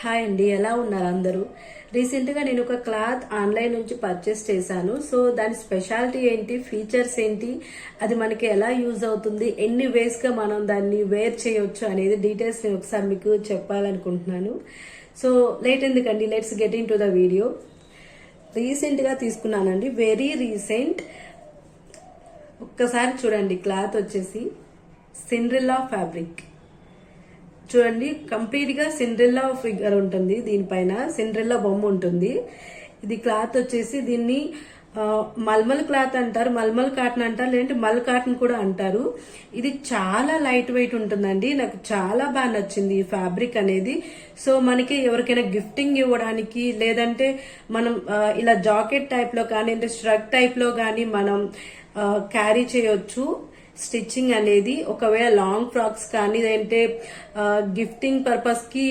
Hi అండి, ఎలా ఉన్నారు అందరూ? రీసెంట్గా నేను ఒక క్లాత్ ఆన్లైన్ నుంచి పర్చేస్ చేశాను. సో దాని స్పెషాలిటీ ఏంటి, ఫీచర్స్ ఏంటి, అది మనకి ఎలా యూజ్ అవుతుంది, ఎన్ని వేస్గా మనం దాన్ని వేర్ చేయొచ్చు అనేది డీటెయిల్స్ నేను ఒకసారి మీకు చెప్పాలనుకుంటున్నాను. సో లేట్ ఎందుకండి, let's get in to the video. రీసెంట్గా తీసుకున్నానండి, వెరీ రీసెంట్. ఒక్కసారి చూడండి, క్లాత్ వచ్చేసి సిండ్రెల్లా ఫ్యాబ్రిక్. చూడండి, కంప్లీట్ గా సిండ్రెల్లా ఫిగర్ ఉంటుంది, దీనిపైన సిండ్రెల్లా బొమ్మ ఉంటుంది. ఇది క్లాత్ వచ్చేసి దీన్ని మల్మల్ క్లాత్ అంటారు, మల్మల్ కాటన్ అంటారు, లేదంటే మల్ కాటన్ కూడా అంటారు. ఇది చాలా లైట్ వెయిట్ ఉంటుందండి. నాకు చాలా బాగా నచ్చింది ఈ ఫ్యాబ్రిక్ అనేది. సో మనకి ఎవరికైనా గిఫ్టింగ్ ఇవ్వడానికి, లేదంటే మనం ఇలా జాకెట్ టైప్ లో కానీ, అంటే స్ట్రగ్ టైప్ లో కానీ మనం క్యారీ చేయొచ్చు. స్టిచ్చింగ్ అనేది ఒకవేళ లాంగ్ ఫ్రాక్స్ కానీ, లేదంటే గిఫ్టింగ్ పర్పస్ కి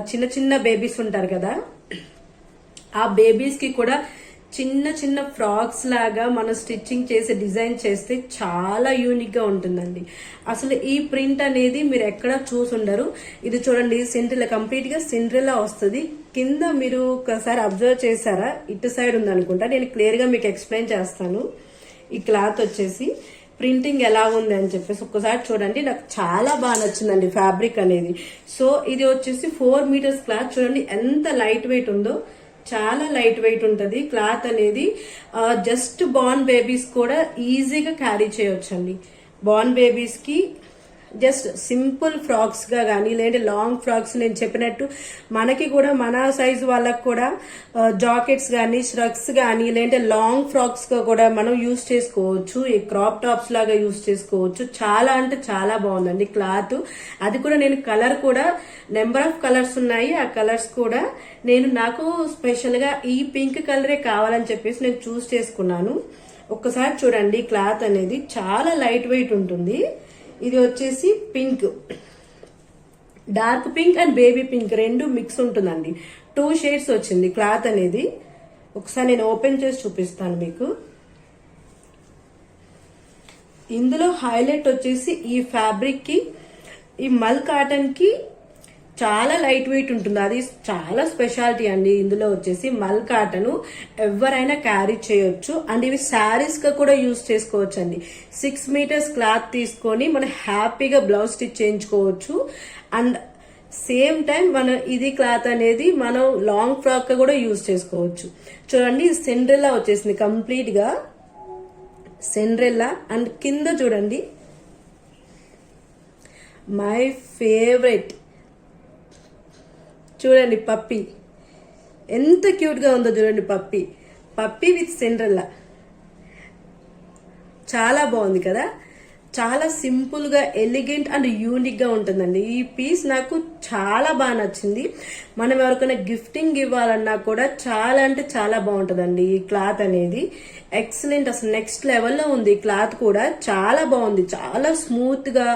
చిన్న చిన్న బేబీస్ ఉంటారు కదా, ఆ బేబీస్ కి కూడా చిన్న చిన్న ఫ్రాక్స్ లాగా మనం స్టిచ్చింగ్ చేసి డిజైన్ చేస్తే చాలా యూనిక్ గా ఉంటుందండి. అసలు ఈ ప్రింట్ అనేది మీరు ఎక్కడ చూసుండరు. ఇది చూడండి, సిండ్రెల్లా, కంప్లీట్ గా సిండ్రెల్లా వస్తుంది. కింద మీరు ఒకసారి అబ్జర్వ్ చేశారా, ఇటు సైడ్ ఉంది అనుకుంటా, నేను క్లియర్ గా మీకు ఎక్స్ప్లెయిన్ చేస్తాను. ఈ క్లాత్ వచ్చేసి ప్రింటింగ్ ఎలా ఉంది అని చెప్పేసి ఒక్కసారి చూడండి. నాకు చాలా బాగా నచ్చిందండి ఫ్యాబ్రిక్ అనేది. సో ఇది వచ్చేసి 4 మీటర్స్ క్లాత్. చూడండి ఎంత లైట్ వెయిట్ ఉందో, చాలా లైట్ వెయిట్ ఉంటుంది క్లాత్ అనేది. జస్ట్ బార్న్ బేబీస్ కూడా ఈజీగా క్యారీ చేయొచ్చండి. బార్న్ బేబీస్ కి జస్ట్ సింపుల్ ఫ్రాక్స్ గా కానీ, లేదంటే లాంగ్ ఫ్రాక్స్, నేను చెప్పినట్టు మనకి కూడా మన సైజు వాళ్ళకి కూడా జాకెట్స్ కానీ, ష్రగ్స్ కానీ, లేదంటే లాంగ్ ఫ్రాక్స్ గా కూడా మనం యూజ్ చేసుకోవచ్చు. ఈ క్రాప్ టాప్స్ లాగా యూజ్ చేసుకోవచ్చు. చాలా అంటే చాలా బాగుందండి క్లాత్. అది కూడా నేను కలర్ కూడా నెంబర్ ఆఫ్ కలర్స్ ఉన్నాయి. ఆ కలర్స్ కూడా నాకు స్పెషల్ గా ఈ పింక్ కలరే కావాలని చెప్పేసి నేను చూస్ చేసుకున్నాను. ఒక్కసారి చూడండి, క్లాత్ అనేది చాలా లైట్ వెయిట్ ఉంటుంది. ఇది వచ్చేసి pink, dark pink and baby pink రెండు మిక్స్ ఉంటుందండి. 2 షేడ్స్ వచ్చింది క్లాత్ అనేది. ఒకసారి నేను ఓపెన్ చేసి చూపిస్తాను మీకు. ఇందులో హైలైట్ వచ్చేసి ఈ ఫ్యాబ్రిక్ కి, ఈ మల్ కాటన్ కి చాలా లైట్ వెయిట్ ఉంటుంది. అది చాలా స్పెషాలిటీ అండి. ఇందులో వచ్చేసి మల్ కాటన్ ఎవరైనా క్యారీ చేయొచ్చు. అండ్ ఇవి శారీస్ గా కూడా యూజ్ చేసుకోవచ్చు అండి. 6 మీటర్స్ క్లాత్ తీసుకొని మనం హ్యాపీగా బ్లౌజ్ స్టిచ్ చేయించుకోవచ్చు. అండ్ సేమ్ టైం మనం ఇది క్లాత్ అనేది మనం లాంగ్ ఫ్రాక్ గా కూడా యూజ్ చేసుకోవచ్చు. చూడండి, సిండ్రెల్లా వచ్చేసింది కంప్లీట్ గా, సిండ్రెల్లా. అండ్ కింద చూడండి, మై ఫేవరెట్, చూడండి పప్పి ఎంత క్యూట్ గా ఉందో. చూడండి పప్పి విత్ సిండ్రెల్లా, చాలా బాగుంది కదా. చాలా సింపుల్ గా, ఎలిగెంట్ అండ్ యూనిక్ గా ఉంటుందండి. ఈ పీస్ నాకు చాలా బాగా నచ్చింది. మనం ఎవరికైనా గిఫ్టింగ్ ఇవ్వాలన్నా కూడా చాలా అంటే చాలా బాగుంటుందండి ఈ క్లాత్ అనేది. ఎక్సలెంట్, అసలు నెక్స్ట్ లెవెల్లో ఉంది. క్లాత్ కూడా చాలా బాగుంది, చాలా స్మూత్ గా,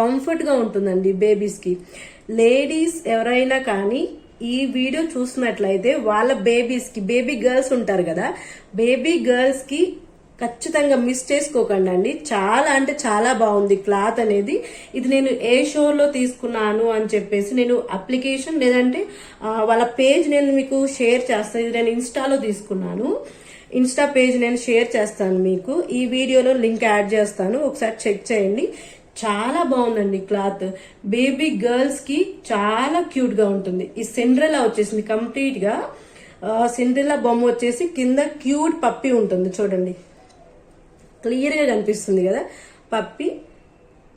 కంఫర్ట్ గా ఉంటుందండి బేబీస్ కి. లేడీస్ ఎవరైనా కానీ ఈ వీడియో చూసినట్లయితే వాళ్ళ బేబీస్ కి, బేబీ గర్ల్స్ ఉంటారు కదా, బేబీ గర్ల్స్ కి ఖచ్చితంగా మిస్ చేసుకోకండి అండి. చాలా అంటే చాలా బాగుంది క్లాత్ అనేది. ఇది నేను ఏ షోలో తీసుకున్నాను అని చెప్పేసి నేను అప్లికేషన్, లేదంటే వాళ్ళ పేజ్ నేను మీకు షేర్ చేస్తాను. ఇది నేను ఇన్స్టాలో తీసుకున్నాను. ఇన్స్టా పేజ్ నేను షేర్ చేస్తాను మీకు. ఈ వీడియోలో లింక్ యాడ్ చేస్తాను, ఒకసారి చెక్ చేయండి. చాలా బాగుందండి క్లాత్. బేబీ గర్ల్స్ కి చాలా క్యూట్ గా ఉంటుంది. ఈ సిండ్రెల్లా వచ్చేసింది కంప్లీట్ గా. సిండ్రెల్లా బొమ్మ వచ్చేసి కింద క్యూట్ పప్పి ఉంటుంది. చూడండి, క్లియర్ గా కనిపిస్తుంది కదా పప్పి.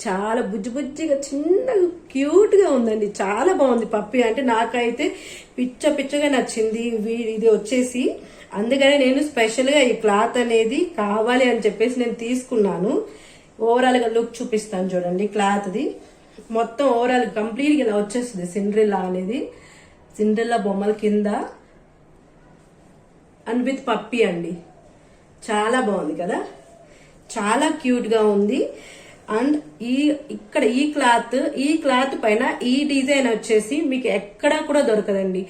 చాలా బుజ్జిగా చిన్న క్యూట్ గా ఉందండి. చాలా బాగుంది పప్పి అంటే. నాకైతే పిచ్చగా నచ్చింది ఇది వచ్చేసి. అందుకని నేను స్పెషల్ గా ఈ క్లాత్ అనేది కావాలి అని చెప్పేసి నేను తీసుకున్నాను. ఓవరాల్ గా లుక్ చూపిస్తాను చూడండి. క్లాత్ ది మొత్తం ఓవరాల్ కంప్లీట్ గా ఇలా వచ్చేస్తుంది సిండ్రెల్లా అనేది. సిండ్రెల్లా బొమ్మల కింద అండ్ విత్ పప్పి అండి. చాలా బాగుంది కదా, చాలా క్యూట్ గా ఉంది. అండ్ ఇక్కడ ఈ క్లాత్ పైన ఈ డిజైన్ వచ్చేసి మీకు ఎక్కడా కూడా దొరకదండి.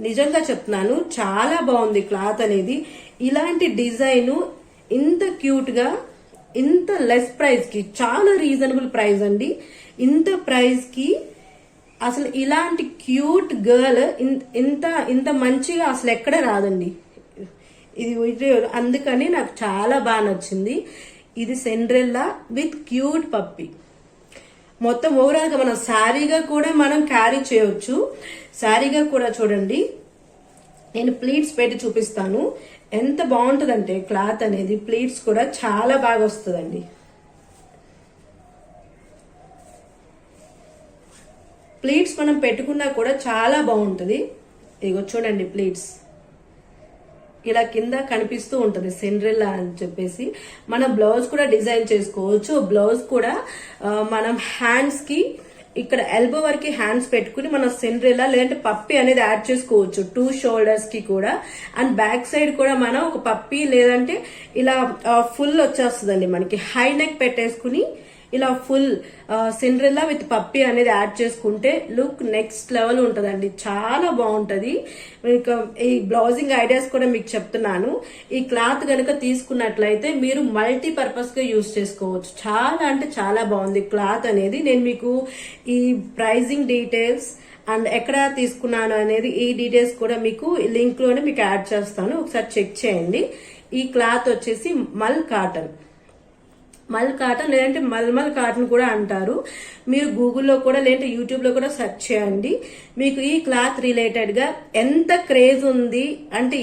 నిజంగా చెప్తున్నాను, చాలా బాగుంది క్లాత్ అనేది. ఇలాంటి డిజైన్ ఇంత క్యూట్ గా, ఇంత లెస్ ప్రైస్ కి, చాలా రీజనబుల్ ప్రైస్ అండి. ఇంత ప్రైస్ కి అసలు ఇలాంటి క్యూట్ గర్ల్ ఇంత ఇంత మంచిగా అసలు ఎక్కడ రాదండి. ఇది అందుకని నాకు చాలా బాగా నచ్చింది. ఇది సిండ్రెల్లా విత్ క్యూట్ పప్పి. మొత్తం ఓవరాల్ గా మనం శారీగా కూడా మనం క్యారీ చేయొచ్చు. శారీగా కూడా చూడండి, నేను ప్లీట్స్ పెట్టి చూపిస్తాను. ఎంత బాగుంటుందంటే క్లాత్ అనేది, ప్లీట్స్ కూడా చాలా బాగా వస్తుందండి. ప్లీట్స్ మనం పెట్టుకున్నా కూడా చాలా బాగుంటుంది. ఇగో చూడండి, ప్లీట్స్ ఇలా కింద కనిపిస్తూ ఉంటుంది సిండ్రెల్లా అని చెప్పేసి. మనం బ్లౌజ్ కూడా డిజైన్ చేసుకోవచ్చు. బ్లౌజ్ కూడా మనం హ్యాండ్స్ కి ఇక్కడ ఎల్బో వరకు హ్యాండ్స్ పెట్టుకుని మనం సిండ్రెల్లా లేదంటే పప్పి అనేది యాడ్ చేసుకోవచ్చు 2 షోల్డర్స్ కి కూడా. అండ్ బ్యాక్ సైడ్ కూడా మనం ఒక పప్పి లేదంటే ఇలా ఫుల్ వచ్చేస్తుందండి మనకి. హై నెక్ పెట్టేసుకుని ఇలా ఫుల్ సిండ్రెల్లా విత్ పప్పి అనేది యాడ్ చేసుకుంటే లుక్ నెక్స్ట్ లెవెల్ ఉంటుందండి. చాలా బాగుంటది. మీకు ఈ బ్లౌజింగ్ ఐడియాస్ కూడా మీకు చెప్తున్నాను. ఈ క్లాత్ కనుక తీసుకున్నట్లయితే మీరు మల్టీపర్పస్ గా యూజ్ చేసుకోవచ్చు. చాలా అంటే చాలా బాగుంది క్లాత్ అనేది. నేను మీకు ఈ ప్రైజింగ్ డీటెయిల్స్ అండ్ ఎక్కడ తీసుకున్నాను అనేది ఈ డీటెయిల్స్ కూడా మీకు లింక్ లోనే మీకు యాడ్ చేస్తాను, ఒకసారి చెక్ చేయండి. ఈ క్లాత్ వచ్చేసి మల్ కాటన్ లేదంటే మల్మల్ కాటన్ కూడా అంటారు. మీరు గూగుల్లో కూడా లేదంటే యూట్యూబ్ లో కూడా సెర్చ్ చేయండి. మీకు ఈ క్లాత్ రిలేటెడ్ గా ఎంత క్రేజ్ ఉంది అంటే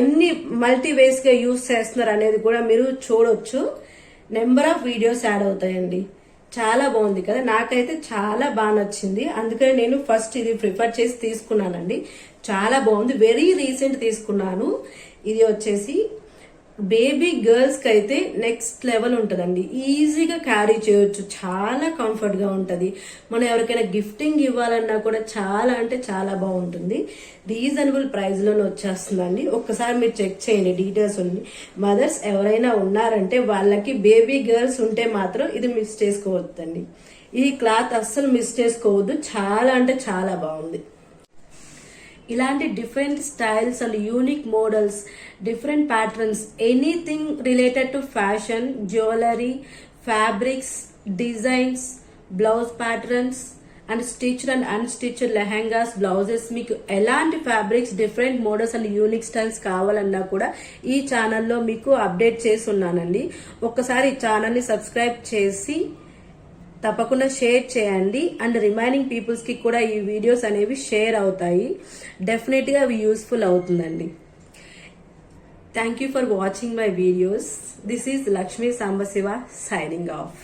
ఎన్ని మల్టీ వేస్ గా యూజ్ చేస్తున్నారు అనేది కూడా మీరు చూడొచ్చు. నెంబర్ ఆఫ్ వీడియోస్ యాడ్ అవుతాయండి. చాలా బాగుంది కదా, నాకైతే చాలా బాగా నచ్చింది. అందుకని నేను ఫస్ట్ ఇది ప్రిఫర్ చేసి తీసుకున్నానండి. చాలా బాగుంది. వెరీ రీసెంట్ తీసుకున్నాను. ఇది వచ్చేసి బేబీ గర్ల్స్ కి అయితే నెక్స్ట్ లెవెల్ ఉంటదండి. ఈజీగా క్యారీ చేయొచ్చు, చాలా కంఫర్ట్ గా ఉంటది. మనం ఎవరికైనా గిఫ్టింగ్ ఇవ్వాలన్నా కూడా చాలా అంటే చాలా బాగుంటుంది. రీజనబుల్ ప్రైస్ లోనే వచ్చేస్తుందండి. ఒక్కసారి మీరు చెక్ చేయండి, డీటెయిల్స్ ఉంది. మదర్స్ ఎవరైనా ఉన్నారంటే వాళ్ళకి బేబీ గర్ల్స్ ఉంటే మాత్రం ఇది మిస్ చేసుకోవద్దండి. ఈ క్లాత్ అస్సలు మిస్ చేసుకోవద్దు. చాలా అంటే చాలా బాగుంది. ఇలాంటి different styles and unique models, different patterns, anything related to fashion, jewellery, fabrics, designs, blouse patterns and stitched and unstitched lehengas, blouses, మీకు ఎలాంటి fabrics, different models and unique styles కావాలన్నా కూడా ఈ ఛానల్లో మీకు అప్డేట్ చేసి ఉన్నానండి. ఒక్కసారి ఈ ఛానల్ని సబ్స్క్రైబ్ చేసి తప్పకుండా షేర్ చేయండి. అండ్ రిమైనింగ్ పీపుల్స్ కి కూడా ఈ వీడియోస్ అనేవి షేర్ అవుతాయి. డెఫినెట్ గా అవి యూస్ఫుల్ అవుతుందండి. Thank you for watching my videos. This is Lakshmi Sambasiva signing off.